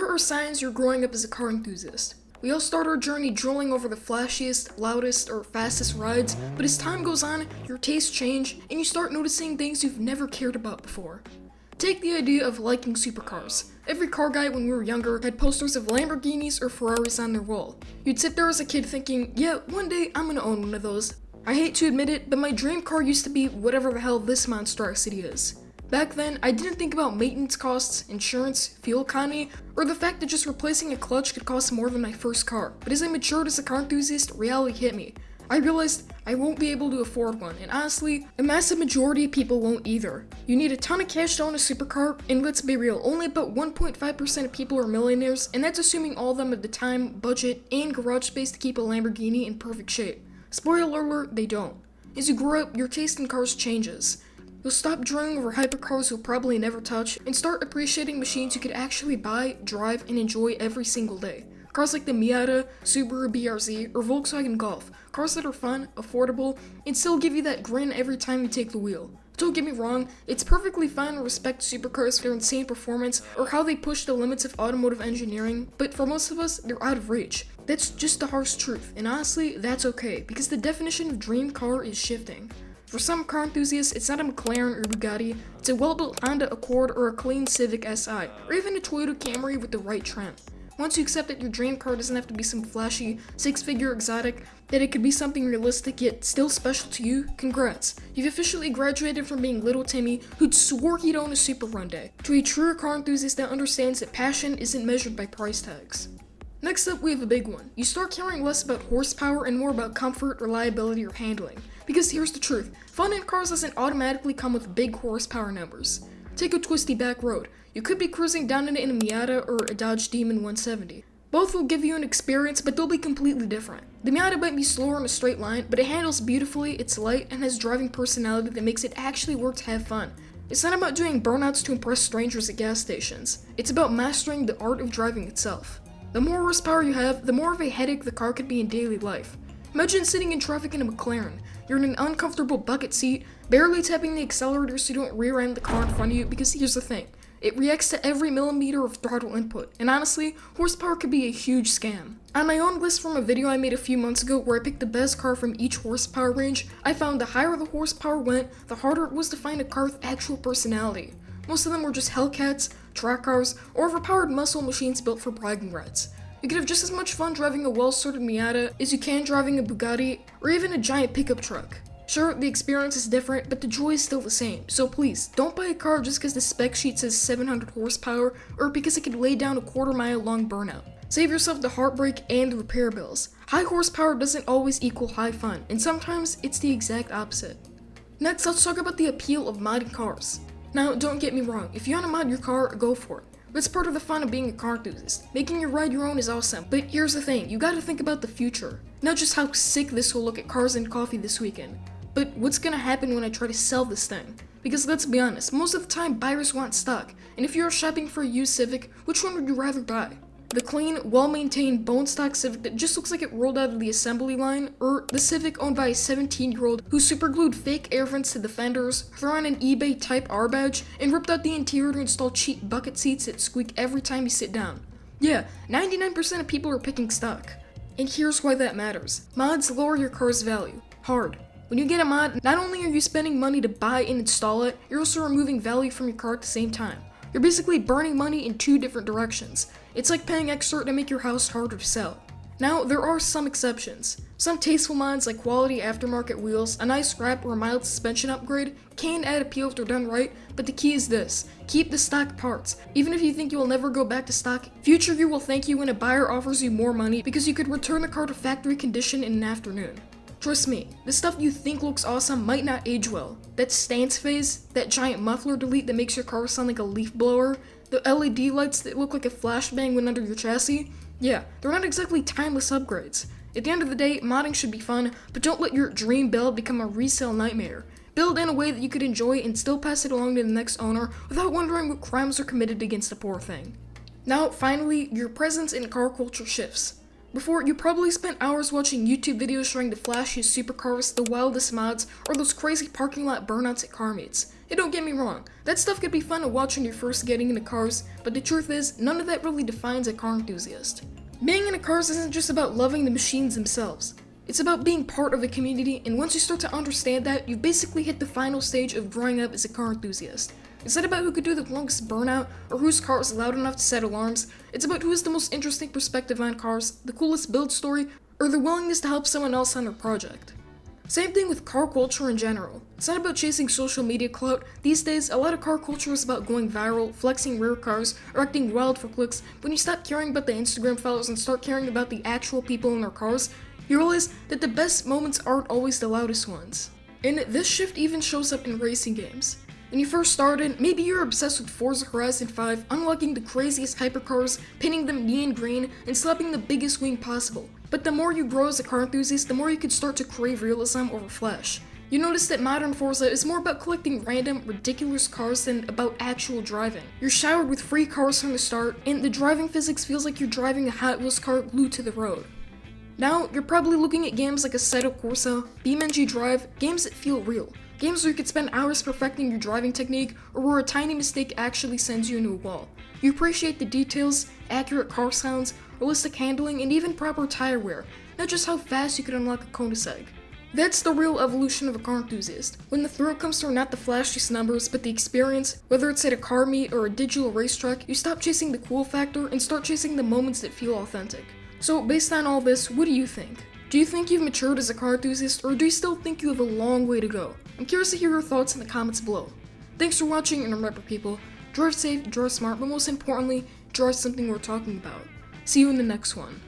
There are signs you're growing up as a car enthusiast. We all start our journey drooling over the flashiest, loudest, or fastest rides, but as time goes on, your tastes change, and you start noticing things you've never cared about before. Take the idea of liking supercars. Every car guy when we were younger had posters of Lamborghinis or Ferraris on their wall. You'd sit there as a kid thinking, yeah, one day I'm gonna own one of those. I hate to admit it, but my dream car used to be whatever the hell this monstrosity is. Back then, I didn't think about maintenance costs, insurance, fuel economy, or the fact that just replacing a clutch could cost more than my first car. But as I matured as a car enthusiast, reality hit me. I realized I won't be able to afford one, and honestly, a massive majority of people won't either. You need a ton of cash to own a supercar, and let's be real, only about 1.5% of people are millionaires, and that's assuming all of them have the time, budget, and garage space to keep a Lamborghini in perfect shape. Spoiler alert, they don't. As you grow up, your taste in cars changes. You'll stop drooling over hypercars you'll probably never touch, and start appreciating machines you could actually buy, drive, and enjoy every single day. Cars like the Miata, Subaru BRZ, or Volkswagen Golf. Cars that are fun, affordable, and still give you that grin every time you take the wheel. Don't get me wrong, it's perfectly fine to respect supercars for their insane performance or how they push the limits of automotive engineering, but for most of us, they're out of reach. That's just the harsh truth, and honestly, that's okay, because the definition of dream car is shifting. For some car enthusiasts, it's not a McLaren or Bugatti, it's a well-built Honda Accord or a clean Civic Si, or even a Toyota Camry with the right trim. Once you accept that your dream car doesn't have to be some flashy, six-figure exotic, that it could be something realistic yet still special to you, congrats. You've officially graduated from being little Timmy, who'd swore he'd own a Supra one day, to a true car enthusiast that understands that passion isn't measured by price tags. Next up, we have a big one. You start caring less about horsepower and more about comfort, reliability, or handling. Because here's the truth, fun in cars doesn't automatically come with big horsepower numbers. Take a twisty back road. You could be cruising down it in a Miata or a Dodge Demon 170. Both will give you an experience, but they'll be completely different. The Miata might be slower in a straight line, but it handles beautifully, it's light, and has driving personality that makes it actually work to have fun. It's not about doing burnouts to impress strangers at gas stations. It's about mastering the art of driving itself. The more horsepower you have, the more of a headache the car could be in daily life. Imagine sitting in traffic in a McLaren. You're in an uncomfortable bucket seat, barely tapping the accelerator so you don't rear-end the car in front of you, because here's the thing. It reacts to every millimeter of throttle input, and honestly, horsepower could be a huge scam. On my own list from a video I made a few months ago where I picked the best car from each horsepower range, I found the higher the horsepower went, the harder it was to find a car with actual personality. Most of them were just Hellcats, track cars, or overpowered muscle machines built for bragging rights. You could have just as much fun driving a well-sorted Miata as you can driving a Bugatti, or even a giant pickup truck. Sure, the experience is different, but the joy is still the same, so please, don't buy a car just because the spec sheet says 700 horsepower, or because it could lay down a quarter-mile long burnout. Save yourself the heartbreak and the repair bills. High horsepower doesn't always equal high fun, and sometimes it's the exact opposite. Next, let's talk about the appeal of modding cars. Now, don't get me wrong, if you want to mod your car, go for it. That's part of the fun of being a car enthusiast. Making your ride your own is awesome, but here's the thing, you gotta think about the future. Not just how sick this will look at Cars and Coffee this weekend, but what's gonna happen when I try to sell this thing? Because let's be honest, most of the time buyers want stock, and if you're shopping for a used Civic, which one would you rather buy? The clean, well-maintained, bone-stock Civic that just looks like it rolled out of the assembly line, or the Civic owned by a 17-year-old who superglued fake air vents to the fenders, threw on an eBay Type R badge, and ripped out the interior to install cheap bucket seats that squeak every time you sit down. Yeah, 99% of people are picking stock. And here's why that matters. Mods lower your car's value. Hard. When you get a mod, not only are you spending money to buy and install it, you're also removing value from your car at the same time. You're basically burning money in two different directions. It's like paying extra to make your house harder to sell. Now, there are some exceptions. Some tasteful mods like quality aftermarket wheels, a nice wrap, or a mild suspension upgrade can add appeal if they're done right, but the key is this. Keep the stock parts. Even if you think you will never go back to stock, future you will thank you when a buyer offers you more money because you could return the car to factory condition in an afternoon. Trust me, the stuff you think looks awesome might not age well. That stance phase, that giant muffler delete that makes your car sound like a leaf blower, the LED lights that look like a flashbang went under your chassis, yeah, they're not exactly timeless upgrades. At the end of the day, modding should be fun, but don't let your dream build become a resale nightmare. Build in a way that you could enjoy and still pass it along to the next owner without wondering what crimes are committed against the poor thing. Now, finally, your presence in car culture shifts. Before, you probably spent hours watching YouTube videos showing the flashiest supercars, the wildest mods, or those crazy parking lot burnouts at car meets. Hey, don't get me wrong, that stuff could be fun to watch when you're first getting into cars, but the truth is, none of that really defines a car enthusiast. Being into cars isn't just about loving the machines themselves. It's about being part of a community, and once you start to understand that, you've basically hit the final stage of growing up as a car enthusiast. It's not about who could do the longest burnout, or whose car is loud enough to set alarms. It's about who has the most interesting perspective on cars, the coolest build story, or the willingness to help someone else on their project. Same thing with car culture in general. It's not about chasing social media clout. These days, a lot of car culture is about going viral, flexing rare cars, or acting wild for clicks. When you stop caring about the Instagram followers and start caring about the actual people in their cars, you realize that the best moments aren't always the loudest ones. And this shift even shows up in racing games. When you first started, maybe you're obsessed with Forza Horizon 5, unlocking the craziest hypercars, painting them neon green, and slapping the biggest wing possible. But the more you grow as a car enthusiast, the more you could start to crave realism over flash. You notice that modern Forza is more about collecting random, ridiculous cars than about actual driving. You're showered with free cars from the start, and the driving physics feels like you're driving a Hot Wheels car glued to the road. Now, you're probably looking at games like Assetto Corsa, BeamNG Drive, games that feel real. Games where you could spend hours perfecting your driving technique, or where a tiny mistake actually sends you into a wall. You appreciate the details, accurate car sounds, realistic handling, and even proper tire wear, not just how fast you could unlock a Koenigsegg. That's the real evolution of a car enthusiast. When the thrill comes from not the flashiest numbers, but the experience, whether it's at a car meet or a digital racetrack, you stop chasing the cool factor and start chasing the moments that feel authentic. So, based on all this, what do you think? Do you think you've matured as a car enthusiast, or do you still think you have a long way to go? I'm curious to hear your thoughts in the comments below. Thanks for watching, and remember people, drive safe, drive smart, but most importantly, drive something worth talking about. See you in the next one.